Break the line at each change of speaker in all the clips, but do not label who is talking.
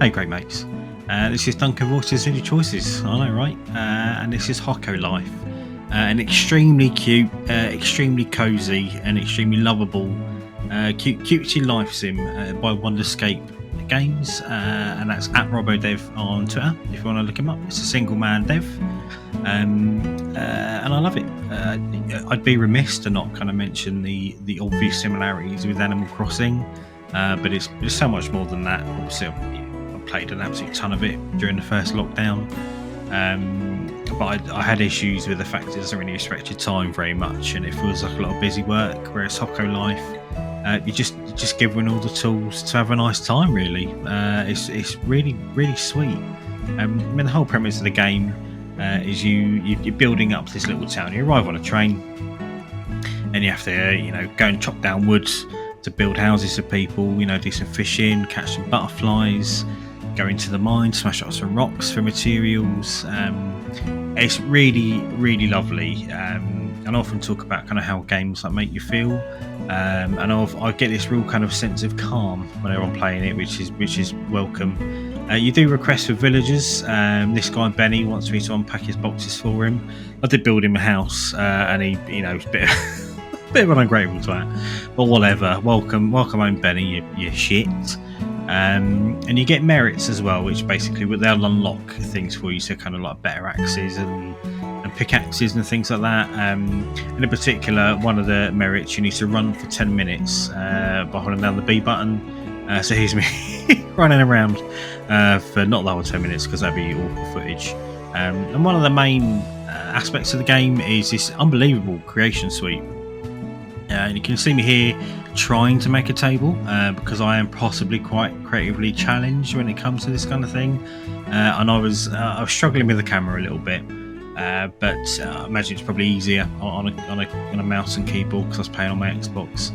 Hey, great mates. This is Duncan Voices and Your Choices. I know, right? And this is Hokko Life. An extremely cute, extremely cosy, and extremely lovable, cutesy life sim by Wonderscope Games. And that's at RoboDev on Twitter if you want to look him up. It's a single man dev. And I love it. I'd be remiss to not kind of mention the obvious similarities with Animal Crossing. But it's so much more than that. Obviously, I played an absolute ton of it during the first lockdown, but I had issues with the fact it doesn't really respect your time very much, and it feels like a lot of busy work. Whereas Hokko Life, you just given all the tools to have a nice time. Really, it's really sweet. I mean, the whole premise of the game is you're building up this little town. You arrive on a train, and you have to go and chop down wood to build houses for people, do some fishing, catch some butterflies, go into the mine, smash up some rocks for materials. It's really lovely. And I often talk about kind of how games like make you feel. And I get this real kind of sense of calm whenever I'm playing it, which is welcome. You do request for villagers. This guy Benny wants me to unpack his boxes for him. I did build him a house, and he, it's a bit of an ungrateful twat, but whatever. Welcome home, Benny. You shit. And you get merits as well, which basically they'll unlock things for you, so kind of like better axes and pickaxes and things like that. And in particular, one of the merits, you need to run for 10 minutes by holding down the B button. So here's me running around for not the whole 10 minutes because that'd be awful footage. And one of the main aspects of the game is this unbelievable creation suite. And you can see me here trying to make a table because I am possibly quite creatively challenged when it comes to this kind of thing. And I was struggling with the camera a little bit, but I imagine it's probably easier on a mouse and keyboard because I was playing on my Xbox.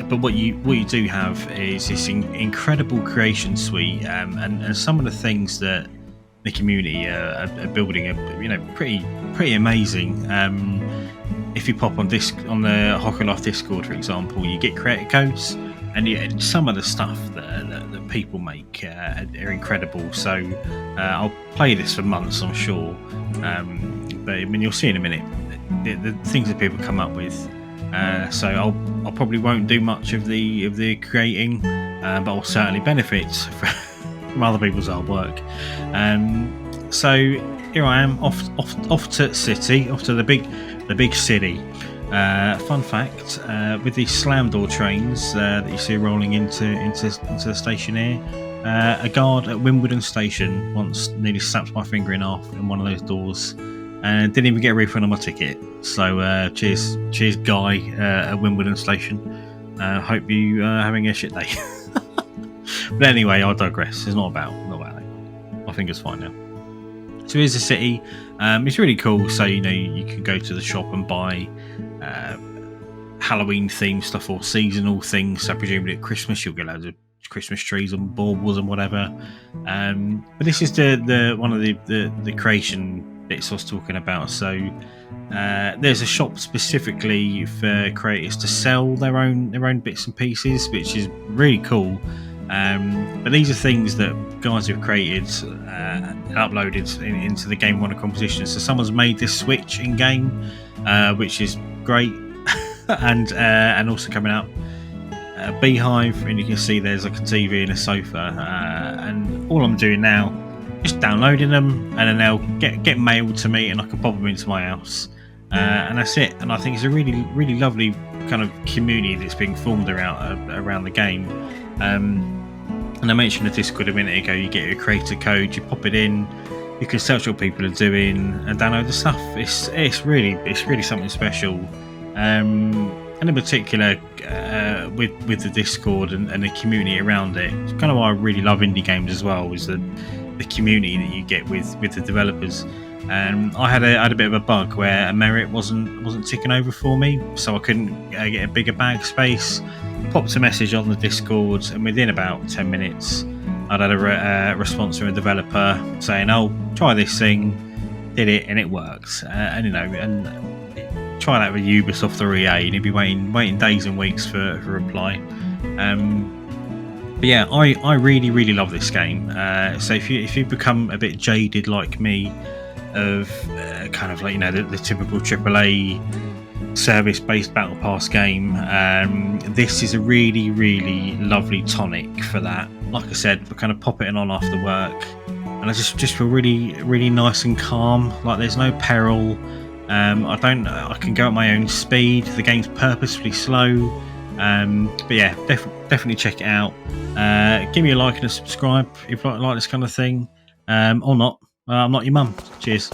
But what you do have is this incredible creation suite, and some of the things that the community are building are pretty amazing. If you pop on the Hokko Life Discord, for example, you get creator codes, and some of the stuff that people make are incredible. So I'll play this for months, I'm sure. But I mean, you'll see in a minute the things that people come up with. So I'll probably won't do much of the creating, but I'll certainly benefit from other people's artwork. So here I am off to city, off to the big city. Fun fact: with these slam door trains that you see rolling into the station here, a guard at Wimbledon Station once nearly snapped my finger in half in one of those doors, and didn't even get a refund on my ticket. So cheers, guy at Wimbledon Station. Hope you are having a shit day. But anyway, I digress. It's not about that. My finger's fine now. So here's the city. It's really cool. So you can go to the shop and buy Halloween themed stuff or seasonal things. So presumably at Christmas you'll get loads of Christmas trees and baubles and whatever. But this is the one of the creation bits I was talking about. So there's a shop specifically for creators to sell their own bits and pieces, which is really cool. But these are things that guys have created and uploaded into the Game Wonder composition. So someone's made this switch in game, which is great, and also coming up a beehive, and you can see there's like a TV and a sofa. And all I'm doing now is downloading them, and then they'll get mailed to me, and I can pop them into my house, and that's it. And I think it's a really lovely kind of community that's being formed around the game. And I mentioned the Discord a minute ago. You get your creator code, you pop it in, you can search what people are doing and download the stuff. It's really something special. And in particular, with the Discord and the community around it, it's kind of why I really love indie games as well. Is the community that you get with the developers. I had a bit of a bug where a merit wasn't ticking over for me, so I couldn't get a bigger bag space. Popped a message on the Discord, and within about 10 minutes I'd had a response from a developer saying, "Oh, try this thing." Did it, and it worked. And try that with Ubisoft or EA, and you'd be waiting days and weeks for a reply. But yeah, I really love this game. So if you become a bit jaded like me of kind of like, you know, the typical AAA service-based battle pass game, this is a really lovely tonic for that. Like I said, we're kind of pop it on after work, and I just feel really nice and calm. Like there's no peril. I can go at my own speed. The game's purposefully slow. But yeah, definitely check it out. Give me a like and a subscribe if you like this kind of thing, or not. I'm not your mum. Cheers.